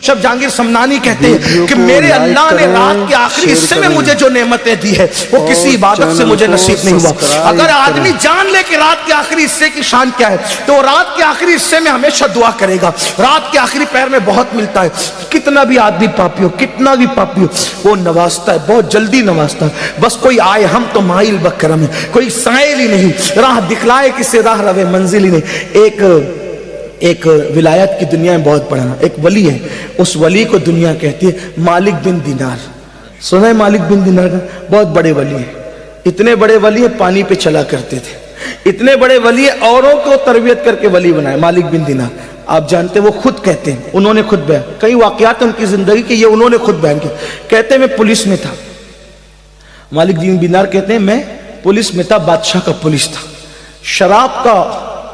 केशव जहांगीर समनानी कहते हैं कि मेरे अल्लाह ने रात के आखिरी हिस्से में मुझे जो नेमतें दी है वो किसी इबादत से मुझे नसीब नहीं हुआ। अगर आदमी जान ले कि रात के आखिरी हिस्से की शान क्या है तो रात के आखिरी हिस्से में हमेशा दुआ करेगा। रात के आखिरी पैर में बहुत मिलता है, कितना भी आदमी पापी हो, कितना भी पापी हो, वो नवाजता है, बहुत जल्दी नवाजता है। बस कोई आए, हम तो माइल बकरम है, कोई साइल ही नहीं, राह दिखलाए किसे राह रवे मंजिल ही नहीं। एक विलायत की दुनिया में बहुत बड़ा एक वली है, उस वली को दुनिया कहती है मालिक बिन दिनार। सुना है मालिक बिन दिनार का? बहुत बड़े वली है, इतने बड़े वली है पानी पे चला करते थे, इतने बड़े वली है औरों को तरबियत करके वली बनाए। मालिक बिन दिनार आप जानते, वो खुद कहते हैं, उन्होंने खुद बयान, कई वाकयात उनकी जिंदगी के ये उन्होंने खुद बयान किया। कहते हैं मैं पुलिस में था, मालिक बिन दिनार कहते हैं मैं पुलिस में था, बादशाह का पुलिस था, शराब का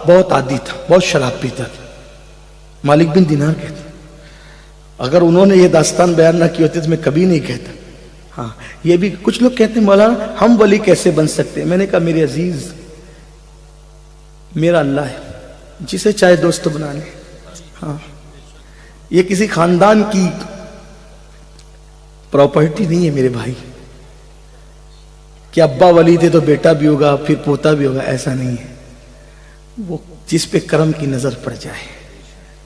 बहुत आदी था, बहुत शराब पीता था। मालिक बिन दिनार कहते अगर उन्होंने ये दास्तान बयान ना की होती तो मैं कभी नहीं कहता। हाँ, ये भी कुछ लोग कहते हैं मौलाना हम वली कैसे बन सकते हैं? मैंने कहा मेरे अजीज, मेरा अल्लाह है जिसे चाहे दोस्त बना ले। हाँ, ये किसी खानदान की प्रॉपर्टी नहीं है मेरे भाई कि अब्बा वली थे तो बेटा भी होगा फिर पोता भी होगा, ऐसा नहीं है। वो जिस पे करम की नजर पड़ जाए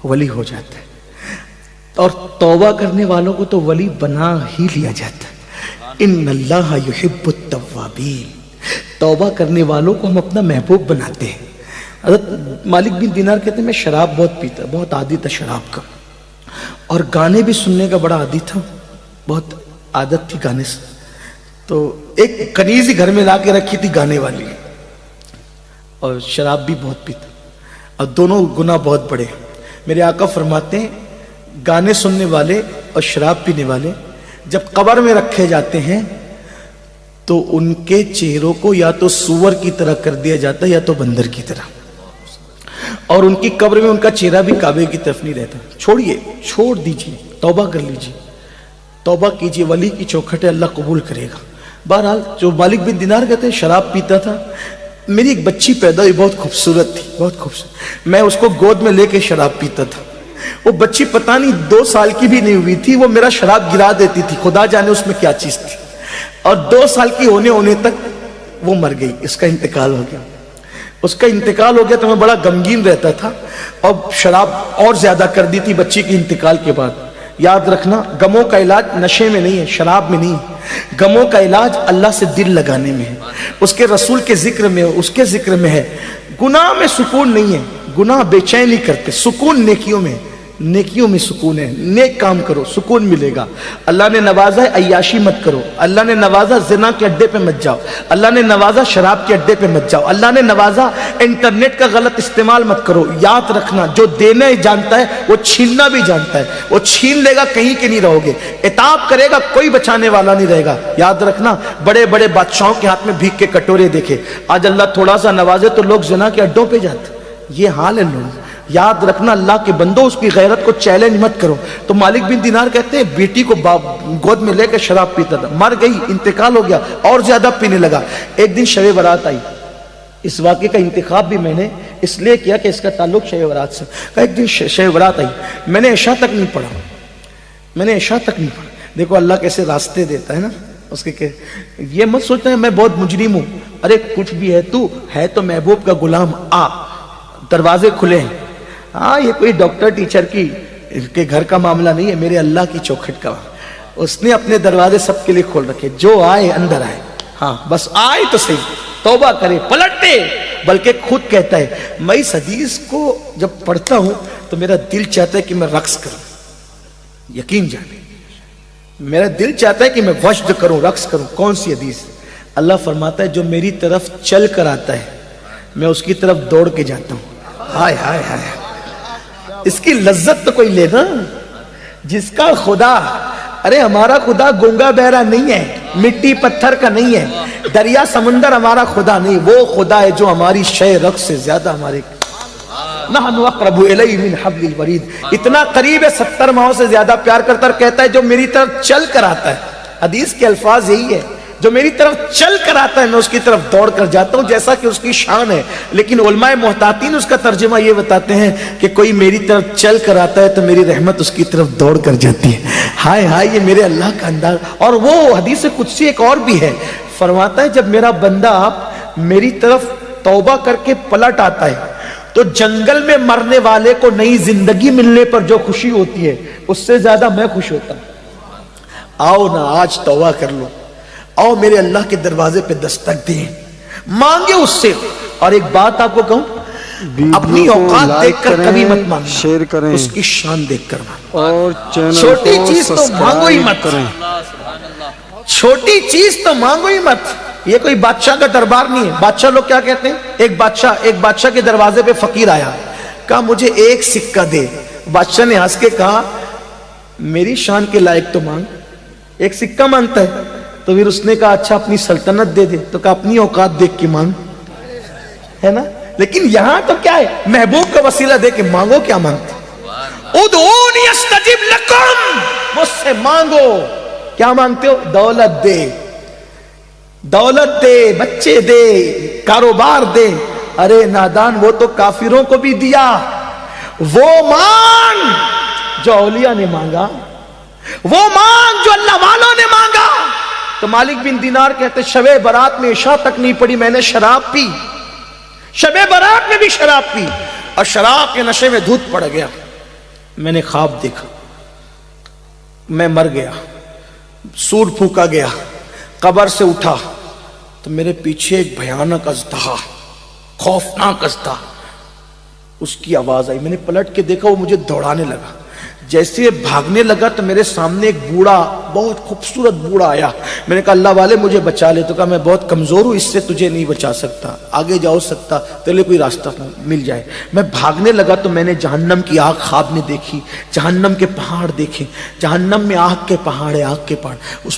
वली हो जाता है, और तौबा करने वालों को तो वली बना ही लिया जाता है। इन्नल्लाह युहिब्बुत तव्वाबीन, तौबा करने वालों को हम अपना महबूब बनाते हैं। हज़रत मालिक बिन दिनार कहते हैं मैं शराब बहुत पीता, बहुत आदी था शराब का, और गाने भी सुनने का बड़ा आदी था, बहुत आदत थी गाने से। तो एक कनीज़ी घर में ला के रखी थी गाने वाली, और शराब भी बहुत पीता, और दोनों गुनाह बहुत बड़े। मेरे आका फरमाते हैं गाने सुनने वाले और शराब पीने वाले जब कब्र में रखे जाते हैं तो उनके चेहरों को या तो सूअर की तरह कर दिया जाता है या तो बंदर की तरह, और उनकी कब्र में उनका चेहरा भी काबे की तरफ नहीं रहता। छोड़िए, छोड़ दीजिए, तौबा कर लीजिए, तौबा कीजिए, वली की चौखट है, अल्लाह कबूल करेगा। बहरहाल जो मालिक बिन दिनार कहते हैं शराब पीता था, मेरी एक बच्ची पैदा हुई, बहुत खूबसूरत थी, बहुत खूबसूरत, मैं उसको गोद में लेके शराब पीता था। वो बच्ची पता नहीं 2 साल की भी नहीं हुई थी, वो मेरा शराब गिरा देती थी, खुदा जाने उसमें क्या चीज थी, और 2 साल की होने तक वो मर गई, इसका इंतकाल हो गया। उसका इंतकाल हो गया तो मैं बड़ा गमगीन रहता था, और शराब और ज्यादा कर दी थी बच्ची के इंतकाल के बाद। याद रखना, गमों का इलाज नशे में नहीं है, शराब में नहीं है, गमों का इलाज अल्लाह से दिल लगाने में है, उसके रसूल के जिक्र में है, उसके जिक्र में है। गुनाह में सुकून नहीं है, गुनाह बेचैनी करते, सुकून नेकियों में, नेकियों में सुकून है। नेक काम करो, सुकून मिलेगा। अल्लाह ने नवाजा है अय्याशी मत करो, अल्लाह ने नवाजा जिना के अड्डे पे मत जाओ, अल्लाह ने नवाजा शराब के अड्डे पे मत जाओ, अल्लाह ने नवाजा इंटरनेट का गलत इस्तेमाल मत करो। याद रखना, जो देने जानता है वो छीनना भी जानता है, वो छीन लेगा कहीं के नहीं रहोगे, इताब करेगा कोई बचाने वाला नहीं रहेगा। याद रखना, बड़े बड़े बादशाहों के हाथ में भीख के कटोरे देखे, आज अल्लाह थोड़ा सा नवाजे तो लोग जिना के अड्डों पे जाते, ये हाल है लोग। याद रखना, अल्लाह के बंदो उसकी गैरत को चैलेंज मत करो। तो मालिक बिन दिनार कहते हैं बेटी को गोद में लेकर शराब पीता था, मर गई, इंतकाल हो गया, और ज्यादा पीने लगा। एक दिन शब बारात आई, इस वाक़े का इंतखाब भी मैंने इसलिए किया कि इसका ताल्लुक शब बारात से। एक दिन शब बारात आई, मैंने इशा तक नहीं पढ़ा, मैंने इशा तक नहीं पढ़ा। देखो अल्लाह कैसे रास्ते देता है ना उसके। ये मत सोचना है मैं बहुत मुजरिम हूं, अरे कुछ भी है, तू है तो महबूब का गुलाम, आ, दरवाजे खुले हैं। हाँ, ये कोई डॉक्टर टीचर के घर का मामला नहीं है, मेरे अल्लाह की चौखट का। उसने अपने दरवाजे सबके लिए खोल रखे, जो आए अंदर आए। हाँ, बस आए तो सही, तौबा करे, पलटे। बल्कि खुद कहता है मैं इस हदीस को जब पढ़ता हूं तो मेरा दिल चाहता है कि मैं रक्स करूं। यकीन जाने, मेरा दिल चाहता है कि मैं वज्द करूं, रक्स करूं। कौन सी हदीस? अल्लाह फरमाता है जो मेरी तरफ चल कर आता है मैं उसकी तरफ दौड़ के जाता हूं। हाय हाय हाय, इसकी लज्जत तो कोई लेना। जिसका खुदा, अरे हमारा खुदा गूंगा बहरा नहीं है, मिट्टी पत्थर का नहीं है, दरिया समुंदर हमारा खुदा नहीं, वो खुदा है जो हमारी शय रक्स से ज्यादा हमारे नहनु अक़रबु इलैहि मिन हब्लिल वरीद, इतना करीब है, 70 माहों से ज्यादा प्यार करता है। कहता है जो मेरी तरफ चल कर आता है। हदीस के अल्फाज यही है, جو میری طرف چل کر آتا ہے میں اس کی طرف دوڑ کر جاتا ہوں جیسا کہ اس کی شان ہے. لیکن علماء محتاطین اس کا ترجمہ یہ بتاتے ہیں کہ کوئی میری طرف چل کر آتا ہے تو میری رحمت اس کی طرف دوڑ کر جاتی ہے. ہائے ہائے یہ میرے اللہ کا انداز. اور وہ حدیث قدسی ایک اور بھی ہے, فرماتا ہے جب میرا بندہ میری طرف توبہ کر کے پلٹ آتا ہے تو جنگل میں مرنے والے کو نئی زندگی ملنے پر جو خوشی ہوتی ہے اس سے زیادہ میں خوش ہوتا ہوں. آؤ نا آج توبہ کر لو, آؤ میرے اللہ کے دروازے پہ دستک دیں, مانگے اس سے. اور ایک بات آپ کو کہوں, اپنی اوقات دیکھ کر کبھی مت مانگنا, شیئر کریں, اس کی شان دیکھ کر مانگنا. اور چینل چھوٹی کو چیز تو مانگو ہی مت, چھوٹی چیز تو مانگو ہی مت. یہ کوئی بادشاہ کا دربار نہیں ہے. بادشاہ لوگ کیا کہتے ہیں, ایک بادشاہ کے دروازے پہ فقیر آیا, کہا مجھے ایک سکہ دے. بادشاہ نے ہنس کے کہا میری شان کے لائق تو مانگ. ایک سکہ مانگتا ہے. تو پھر اس نے کہا اچھا اپنی سلطنت دے دے. تو کہا اپنی اوقات دیکھ کے مانگ, ہے نا. لیکن یہاں تو کیا ہے, محبوب کا وسیلہ دے کے مانگو. کیا مانگتے, ادعونی استجب لکم, مجھ سے مانگو. کیا مانگتے ہو, دولت دے, دولت دے, بچے دے, کاروبار دے. ارے نادان, وہ تو کافروں کو بھی دیا. وہ مانگ جو اولیاء نے مانگا, وہ مانگ جو اللہ والوں نے مانگا. تو مالک بن دینار کہتے شب برات میں عشاء تک نہیں پڑی, میں نے شراب پی. شب برات میں بھی شراب پی, اور شراب کے نشے میں دودھ پڑ گیا. میں نے خواب دیکھا, میں مر گیا, سور پھونکا گیا, قبر سے اٹھا تو میرے پیچھے ایک بھیانک اژدہا, خوفناک اژدہا, اس کی آواز آئی. میں نے پلٹ کے دیکھا, وہ مجھے دوڑانے لگا. جیسے بھاگنے لگا تو میرے سامنے ایک بوڑھا, بہت خوبصورت بوڑھا آیا. میں نے کہا اللہ والے مجھے بچا لے. تو کہا میں بہت کمزور ہوں, اس سے تجھے نہیں بچا سکتا, آگے جاؤ سکتا تیرے کوئی راستہ مل جائے. میں بھاگنے لگا تو میں نے جہنم کی آگ خواب میں دیکھی, جہنم کے پہاڑ دیکھے. جہنم میں آگ کے پہاڑ ہے, آگ کے پہاڑ. اس